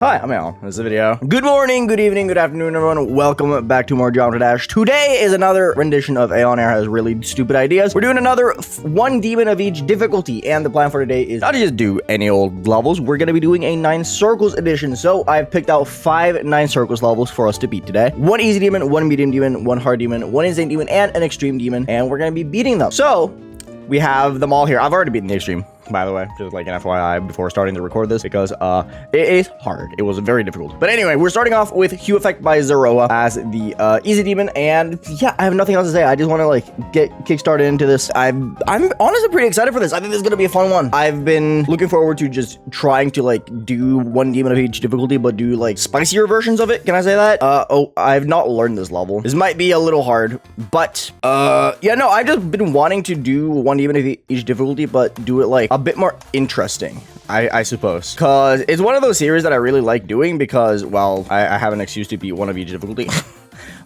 Hi, I'm Al. This is the video. Good morning, good evening, good afternoon, everyone. Welcome back to more Geometry Dash. Today is another rendition of AeonAir Has Really Stupid Ideas. We're doing another one demon of each difficulty, and the plan for today is not to just do any old levels. We're going to be doing a 9 circles edition. So I've picked out 5 9 circles levels for us to beat today. 1 easy demon, 1 medium demon, 1 hard demon, 1 insane demon, and an extreme demon. And we're going to be beating them. So we have them all here. I've already beaten the extreme, by the way, just like an FYI before starting to record this, because it is hard. It was very difficult. But anyway, we're starting off with Hue Effect by Zoroa as the easy demon, and yeah, I have nothing else to say. I just want to like get kickstarted into this. I'm honestly pretty excited for this. I think this is gonna be a fun one. I've been looking forward to just trying to like do 1 demon of each difficulty, but do like spicier versions of it. Can I say that? Oh, I've not learned this level. This might be a little hard, but yeah, no, I've just been wanting to do 1 demon of each difficulty, but do it like a bit more interesting, I suppose, because it's one of those series that I really like doing because, well, I have an excuse to beat 1 of each difficulty.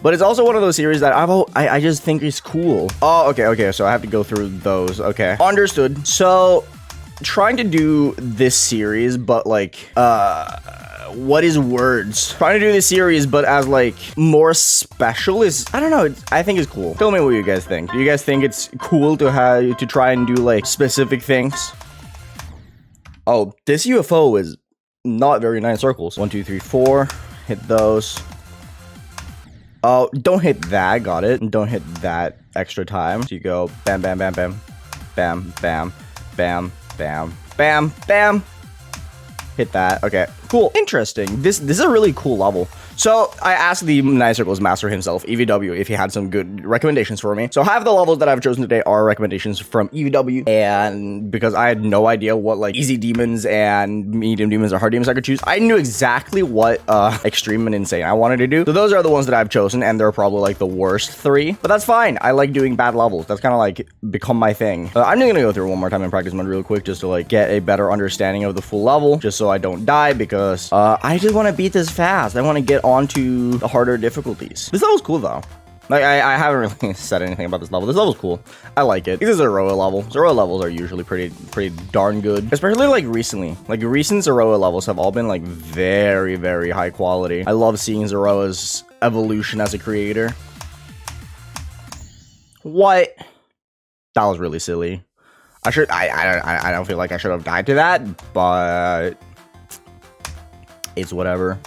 But it's also one of those series that I just think is cool. Oh, okay, so I have to go through those. Okay, understood. So trying to do this series, but like what is words? Trying to do this series, but as like more special is, I don't know, I think it's cool. Tell me what you guys think. Do you guys think it's cool to have to try and do like specific things? Oh, this UFO is not very 9 circles. 1, 2, 3, 4. Hit those. Oh, don't hit that. Got it. Don't hit that extra time. So you go bam, bam, bam, bam, bam, bam, bam, bam, bam, bam. Hit that. Okay, cool. Interesting. This is a really cool level. So I asked the 9 circles master himself, EVW, if he had some good recommendations for me. So half the levels that I've chosen today are recommendations from EVW, and because I had no idea what like easy demons and medium demons or hard demons I could choose, I knew exactly what extreme and insane I wanted to do. So those are the ones that I've chosen, and they're probably like the worst 3, but that's fine. I like doing bad levels. That's kind of like become my thing. I'm just gonna go through one more time in practice mode real quick just to like get a better understanding of the full level, just so I don't die, because I just want to beat this fast. I want to get onto the harder difficulties. This level's cool though. Like I haven't really said anything about this level. This level's cool. I like it. This is a Zoroa level. Zoroa levels are usually pretty darn good, especially like recently. Like recent Zoroa levels have all been like very, very high quality. I love seeing Zoroa's evolution as a creator. What? That was really silly. I don't feel like I should have died to that, but it's whatever.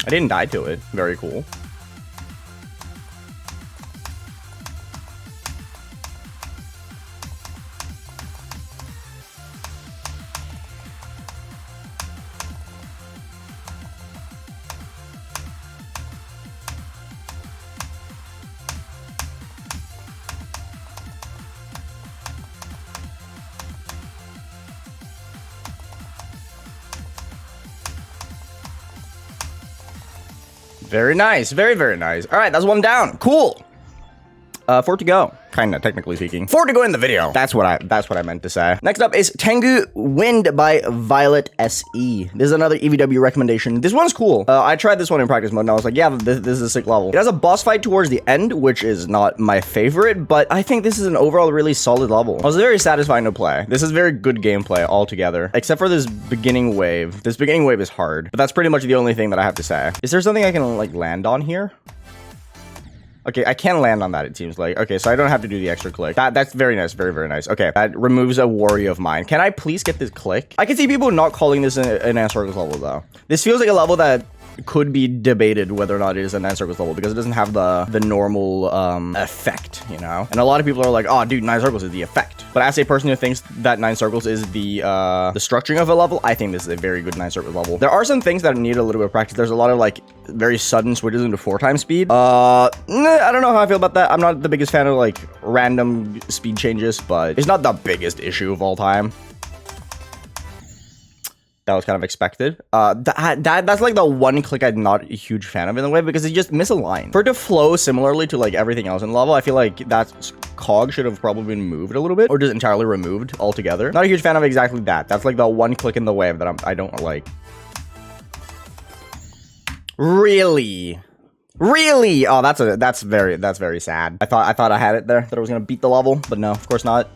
I didn't die to it. Very cool. Very nice. Very, very nice. All right, that's 1 down. Cool. 4 to go. Kinda, technically speaking. 4 to go in the video. That's what I meant to say. Next up is Tengu Wind by VioletSE. This is another EVW recommendation. This one's cool. I tried this one in practice mode, and I was like, yeah, this is a sick level. It has a boss fight towards the end, which is not my favorite, but I think this is an overall really solid level. It was very satisfying to play. This is very good gameplay altogether, except for this beginning wave. This beginning wave is hard, but that's pretty much the only thing that I have to say. Is there something I can like land on here? Okay, I can land on that, it seems like. Okay, so I don't have to do the extra click. That's very nice, very, very nice. Okay, that removes a worry of mine. Can I please get this click? I can see people not calling this an Circles level, though. This feels like a level that could be debated whether or not it is a 9 circles level, because it doesn't have the normal effect, you know? And a lot of people are like, oh, dude, 9 circles is the effect. But as a person who thinks that 9 circles is the structuring of a level, I think this is a very good 9 circles level. There are some things that need a little bit of practice. There's a lot of like very sudden switches into 4x speed. I don't know how I feel about that. I'm not the biggest fan of like random speed changes, but it's not the biggest issue of all time. That was kind of expected. That's like the one click I'm not a huge fan of in the way, because it just misaligned. For it to flow similarly to like everything else in the level, I feel like that cog should have probably been moved a little bit, or just entirely removed altogether. Not a huge fan of exactly that. That's like the one click in the wave that I don't like. Really? Really? Oh, that's very sad. I thought I had it there, that I was gonna beat the level, but no, of course not.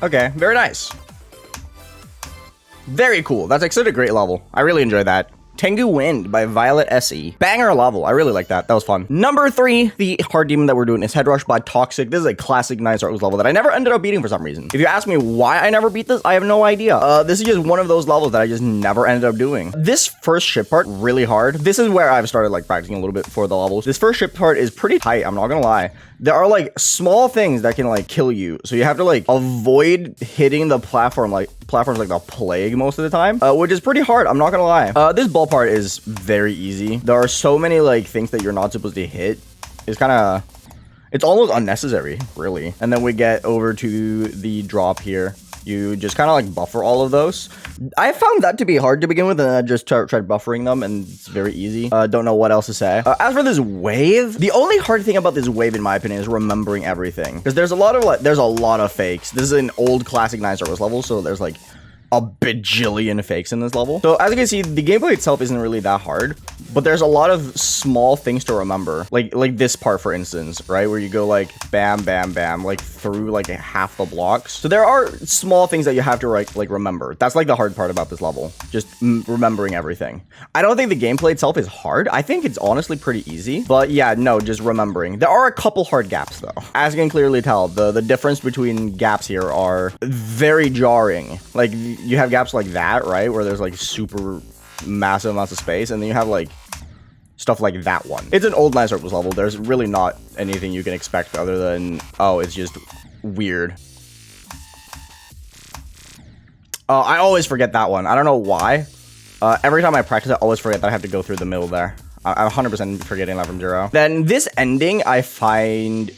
Okay, very nice. Very cool. That's actually a great level. I really enjoyed that. Tengu Wind by VioletSE. Banger level. I really like that. That was fun. Number 3, the hard demon that we're doing is Headrush by Toxic. This is a classic 9-star level that I never ended up beating for some reason. If you ask me why I never beat this, I have no idea. This is just one of those levels that I just never ended up doing. This first ship part, really hard. This is where I've started like practicing a little bit for the levels. This first ship part is pretty tight, I'm not gonna lie. There are like small things that can like kill you, so you have to like avoid hitting the platforms like the plague most of the time, which is pretty hard, I'm not gonna lie. This ball part is very easy. There are so many like things that you're not supposed to hit. It's almost unnecessary, really. And then we get over to the drop here. You just kind of like buffer all of those. I found that to be hard to begin with, and I just tried buffering them, and it's very easy. Don't know what else to say. As for this wave, the only hard thing about this wave, in my opinion, is remembering everything. Because there's a lot of fakes. This is an old classic 9-star level, so there's like a bajillion fakes in this level. So as you can see, the gameplay itself isn't really that hard, but there's a lot of small things to remember. Like this part, for instance, right? Where you go like bam, bam, bam, like through like half the blocks. So there are small things that you have to like remember. That's like the hard part about this level, just remembering everything. I don't think the gameplay itself is hard. I think it's honestly pretty easy, but yeah, no, just remembering. There are a couple hard gaps though. As you can clearly tell, the difference between gaps here are very jarring. Like you have gaps like that, right? Where there's like super massive amounts of space, and then you have like stuff like that one. It's an old 9-star level. There's really not anything you can expect other than, oh, it's just weird. I always forget that one. I don't know why. Every time I practice, I always forget that I have to go through the middle there. I'm 100% forgetting that from Zoroa. Then this ending I find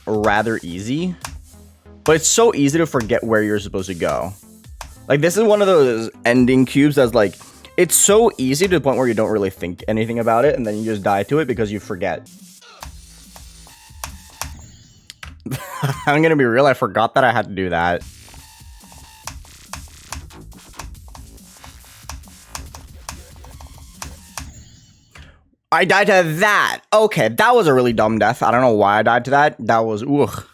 rather easy, but it's so easy to forget where you're supposed to go. Like, this is one of those ending cubes that's like, it's so easy to the point where you don't really think anything about it, and then you just die to it because you forget. I'm gonna be real, I forgot that I had to do that. I died to that. Okay, that was a really dumb death. I don't know why I died to that. That was, ugh.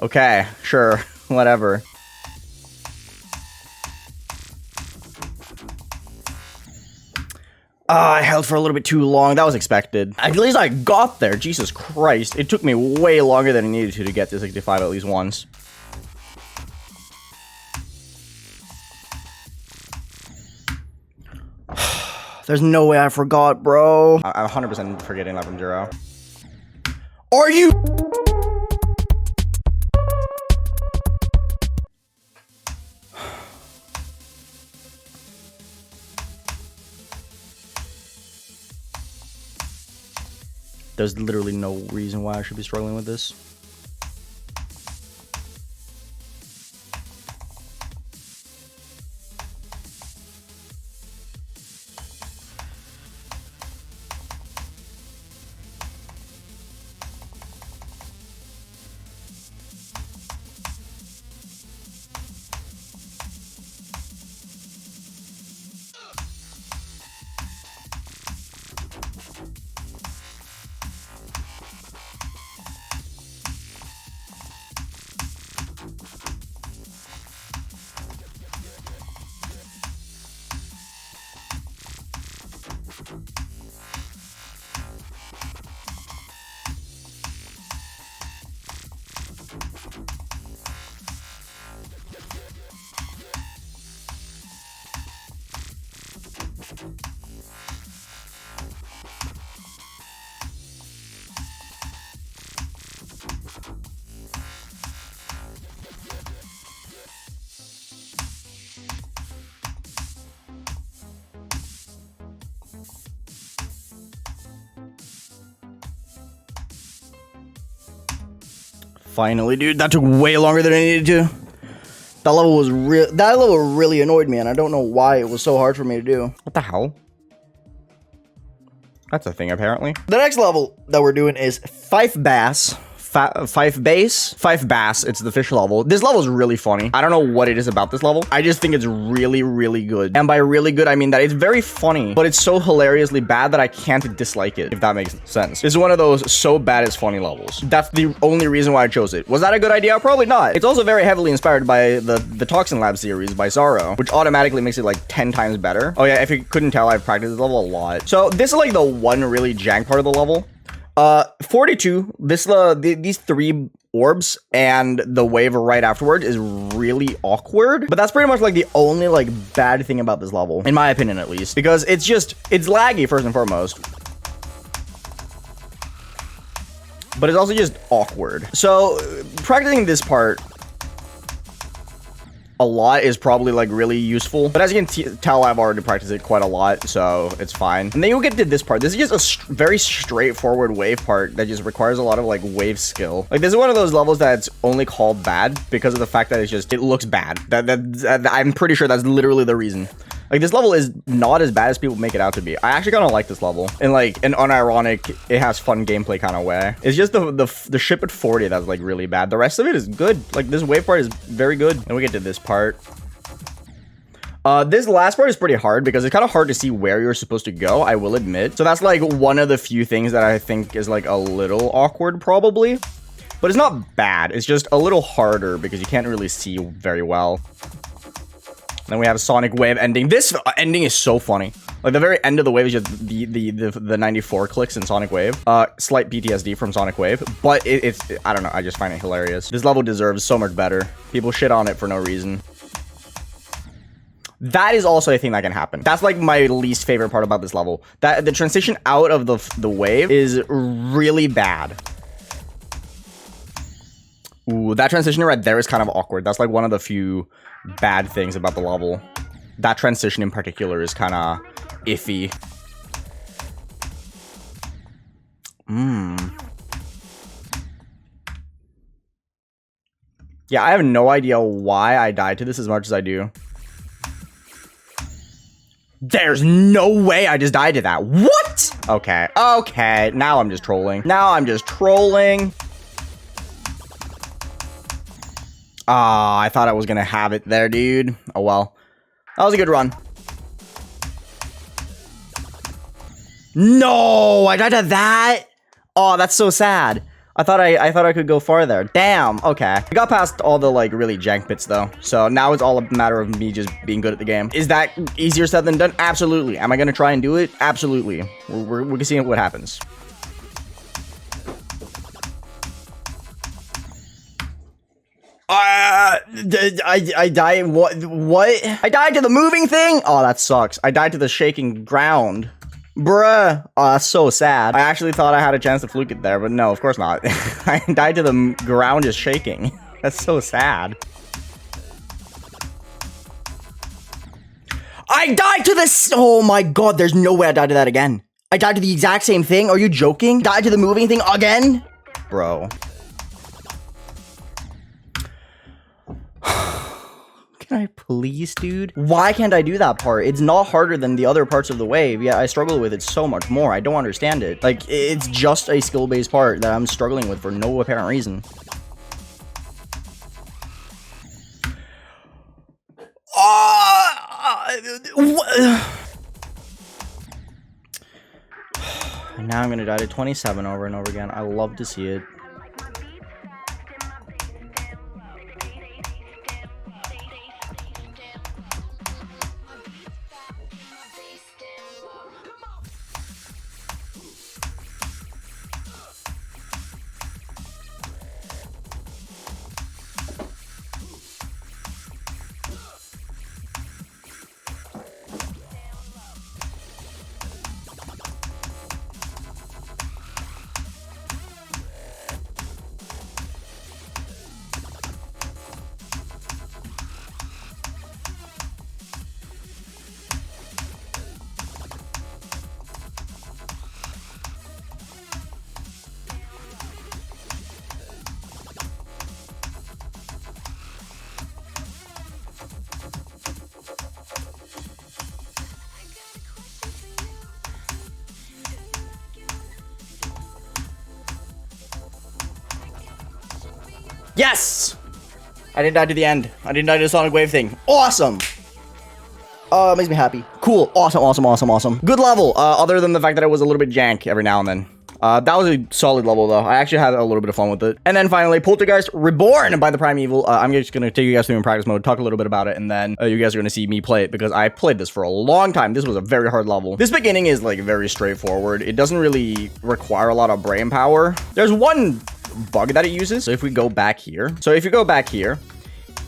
Okay, sure, whatever. I held for a little bit too long. That was expected. At least I got there. Jesus Christ. It took me way longer than it needed to get to 65 at least once. There's no way I forgot, bro. I'm 100% forgetting that from Zoroa. Are you... There's literally no reason why I should be struggling with this. Finally, dude. That took way longer than I needed to. That level was real. That level really annoyed me, and I don't know why it was so hard for me to do. What the hell? That's a thing, apparently. The next level that we're doing is Faifbass. Faifbass, it's the fish level. This level is really funny. I don't know what it is about this level. I just think it's really, really good. And by really good, I mean that it's very funny, but it's so hilariously bad that I can't dislike it, if that makes sense. It's one of those so bad it's funny levels. That's the only reason why I chose it. Was that a good idea? Probably not. It's also very heavily inspired by the Toxin Lab series by Zoroa, which automatically makes it like 10 times better. Oh yeah, if you couldn't tell, I've practiced this level a lot. So this is like the one really jank part of the level. 42, these 3 orbs and the wave right afterwards is really awkward, but that's pretty much like the only like bad thing about this level, in my opinion at least, because it's laggy first and foremost, but it's also just awkward. So practicing this part a lot is probably like really useful, but as you can tell, I've already practiced it quite a lot, so it's fine. And then you'll get to this part. This is just a very straightforward wave part that just requires a lot of like wave skill. Like this is one of those levels that's only called bad because of the fact that it looks bad. I'm pretty sure that's literally the reason. Like this level is not as bad as people make it out to be. I actually kind of like this level in like an unironic, it has fun gameplay kind of way. It's just the ship at 40 that's like really bad. The rest of it is good. Like this wave part is very good. And we get to this part. This last part is pretty hard because it's kind of hard to see where you're supposed to go, I will admit. So that's like one of the few things that I think is like a little awkward probably. But it's not bad. It's just a little harder because you can't really see very well. Then we have a Sonic Wave ending. This ending is so funny. Like the very end of the wave is just the 94 clicks in Sonic Wave. Slight PTSD from Sonic Wave, but it's I don't know. I just find it hilarious. This level deserves so much better. People shit on it for no reason. That is also a thing that can happen. That's like my least favorite part about this level. That the transition out of the wave is really bad. Ooh, that transition right there is kind of awkward. That's like one of the few bad things about the level. That transition in particular is kind of iffy. Yeah, I have no idea why I died to this as much as I do. There's no way I just died to that. What? Okay. Okay. Now I'm just trolling. Ah, I thought I was gonna have it there, dude. Oh well. That was a good run. No, I died to that. Oh, that's so sad. I thought I could go farther. Damn. Okay. We got past all the like really jank bits though. So now it's all a matter of me just being good at the game. Is that easier said than done? Absolutely. Am I gonna try and do it? Absolutely. We're gonna see what happens. I died. What? I died to the moving thing? Oh, that sucks. I died to the shaking ground. Bruh. Oh, that's so sad. I actually thought I had a chance to fluke it there, but no, of course not. I died to the ground just shaking. That's so sad. I died to this. Oh my god, there's no way I died to that again. I died to the exact same thing. Are you joking? Died to the moving thing again? Bro. Can I please, dude? Why can't I do that part? It's not harder than the other parts of the wave, yet I struggle with it so much more. I don't understand it. Like, it's just a skill-based part that I'm struggling with for no apparent reason. And now I'm gonna die to 27 over and over again. I love to see it. Yes! I didn't die to the end. I didn't die to the sonic wave thing. Awesome! It makes me happy. Cool. Awesome, awesome, awesome, awesome. Good level, other than the fact that it was a little bit jank every now and then. That was a solid level, though. I actually had a little bit of fun with it. And then finally, Poltergeist Reborn by ThePrimeEvil. I'm just going to take you guys through in practice mode, talk a little bit about it, and then you guys are going to see me play it because I played this for a long time. This was a very hard level. This beginning is like very straightforward. It doesn't really require a lot of brain power. There's one bug that it uses. So if we go back here,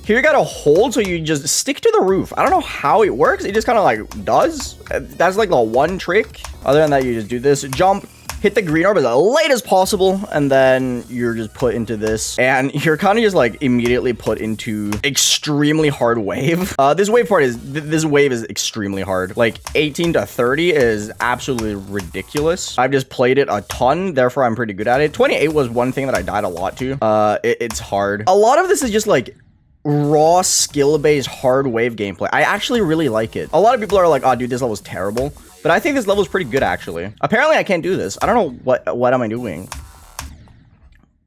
here you gotta hold, so you just stick to the roof. I don't know how it works. It just kind of like does. That's like the one trick. Other than that, you just do this, jump, hit the green orb as late as possible, and then you're just put into this, and you're kind of just like immediately put into extremely hard wave. This wave is extremely hard. Like 18 to 30 is absolutely ridiculous. I've just played it a ton, therefore I'm pretty good at it. 28 was one thing that I died a lot to. It's hard. A lot of this is just like raw skill-based hard wave gameplay. I actually really like it. A lot of people are like, oh dude, this level's terrible, but I think this level's pretty good actually. Apparently I can't do this. I don't know what am I doing.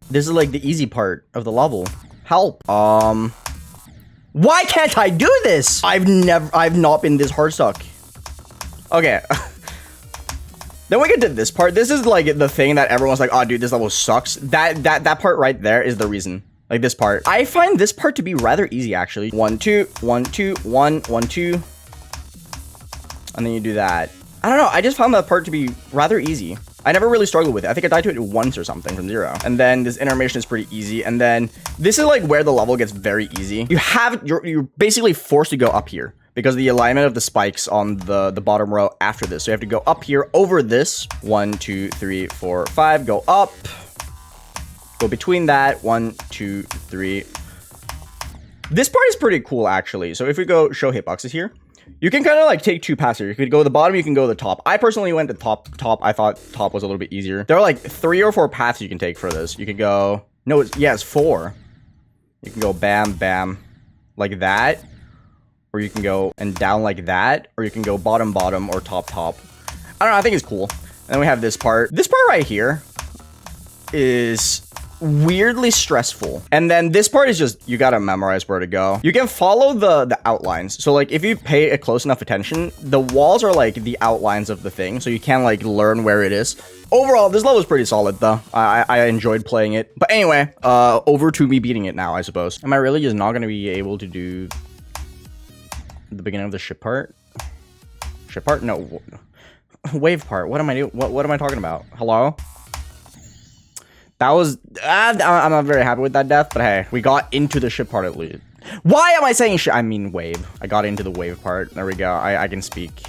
This is like the easy part of the level. Help. Why can't I do this? I've not been this hard stuck. Okay. Then we get to this part. This is like the thing that everyone's like, oh dude, this level sucks. That part right there is the reason. Like this part. I find this part to be rather easy actually. 1, 2, 1, 2, 1, 1, 2. And then you do that. I don't know. I just found that part to be rather easy. I never really struggled with it. I think I died to it once or something from 0. And then this animation is pretty easy. And then this is like where the level gets very easy. You're basically forced to go up here because of the alignment of the spikes on the bottom row after this. So you have to go up here over this. 1, 2, 3, 4, 5. Go up. Go between that. 1, 2, 3. This part is pretty cool actually. So if we go show hitboxes here, you can kind of like take 2 paths here. You could go to the bottom, you can go to the top. I personally went to top. I thought top was a little bit easier. There are like 3 or 4 paths you can take for this. You could go, no, it's 4. You can go bam, bam, like that. Or you can go and down like that. Or you can go bottom, bottom, or top, top. I don't know, I think it's cool. And then we have this part. This part right here is weirdly stressful. And then this part is just, you gotta memorize where to go. You can follow the outlines. So like if you pay a close enough attention, the walls are like the outlines of the thing. So you can like learn where it is. Overall, this level is pretty solid though. I enjoyed playing it. But anyway, over to me beating it now, I suppose. Am I really just not gonna be able to do the beginning of the ship part? Ship part? No. Wave part. What am I doing? What am I talking about? Hello? That was, I'm not very happy with that death, but hey, we got into the ship part at least. Why am I saying ship? I mean wave. I got into the wave part. There we go. I can speak.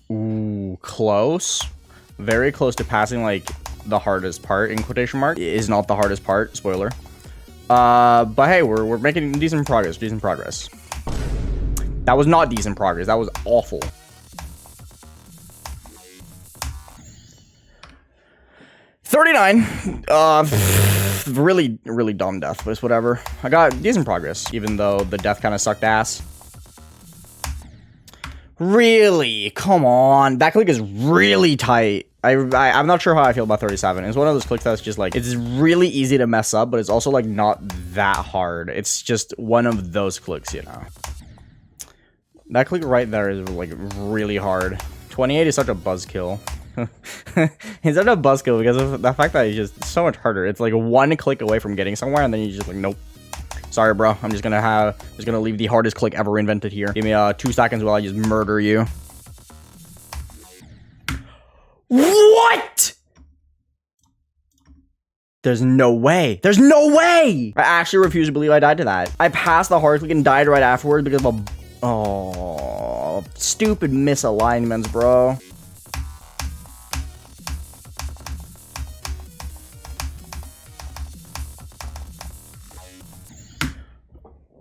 Ooh, close. Very close to passing like the hardest part in quotation mark. It is not the hardest part, spoiler. But hey, we're making decent progress, That was not decent progress. That was awful. Really dumb death, but it's whatever. I got decent progress, even though the death kind of sucked ass. Really? Come on. That click is really tight. I'm not sure how I feel about 37. It's one of those clicks that's just like, it's really easy to mess up, but it's also like not that hard. It's just one of those clicks, you know. That click right there is like really hard. 28 is such a buzzkill. It's such a buzzkill because of the fact that it's just so much harder. It's like 1 click away from getting somewhere, and then you just like, nope. Sorry, bro. I'm just gonna leave the hardest click ever invented here. Give me 2 seconds while I just murder you. What? There's no way. There's no way. I actually refuse to believe I died to that. I passed the hard click and died right afterwards because of a stupid misalignments, bro.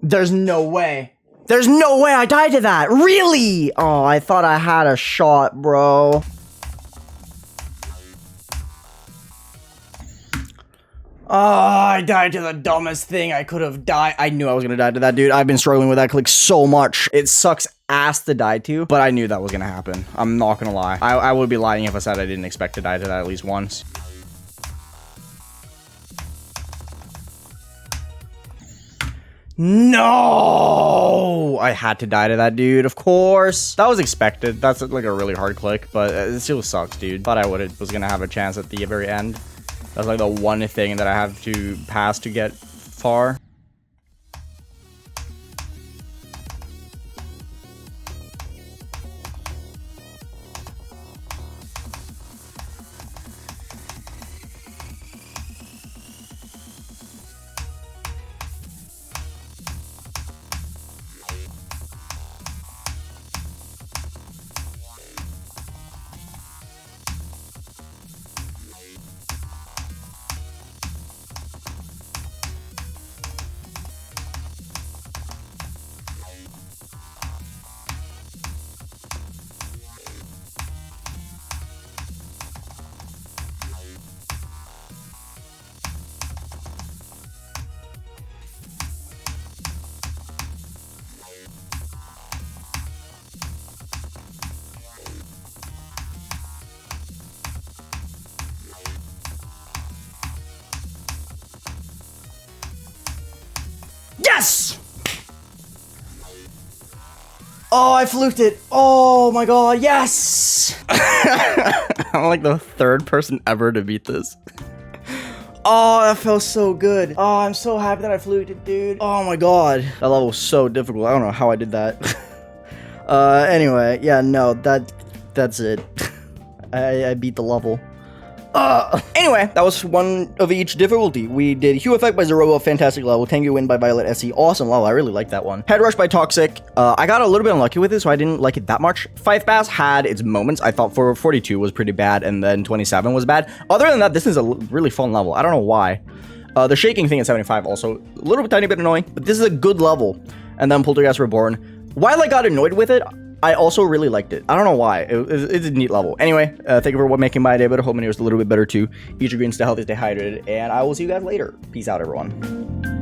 There's no way. There's no way I died to that. Really? Oh, I thought I had a shot, bro. Oh, I died to the dumbest thing I could have died. I knew I was gonna die to that, dude. I've been struggling with that click so much. It sucks ass to die to, but I knew that was gonna happen. I'm not gonna lie. I would be lying if I said I didn't expect to die to that at least once. No! I had to die to that dude, of course. That was expected. That's like a really hard click, but it still sucks, dude. Thought I was gonna have a chance at the very end. That's like the one thing that I have to pass to get far. Yes! Oh, I fluked it. Oh my god, yes! I'm like the third person ever to beat this. Oh, that felt so good. Oh, I'm so happy that I fluked it, dude. Oh my god. That level was so difficult. I don't know how I did that. Anyway, yeah, no, that's it. I beat the level. Anyway, that was one of each difficulty. We did Hue Effect by Zoroa, fantastic level. Tengu Win by VioletSE, awesome level. I really like that one. Headrush by Toxic. I got a little bit unlucky with it, so I didn't like it that much. Faifbass had its moments. I thought for 42 was pretty bad, and then 27 was bad. Other than that, this is a really fun level. I don't know why. The shaking thing at 75 also a little bit tiny bit annoying, but this is a good level. And then Poltergeist Reborn. While I got annoyed with it, I also really liked it. I don't know why. It's a neat level. Anyway, thank you for making my day better. Hope my day was a little bit better too. Eat your greens, stay healthy, stay hydrated, and I will see you guys later. Peace out, everyone.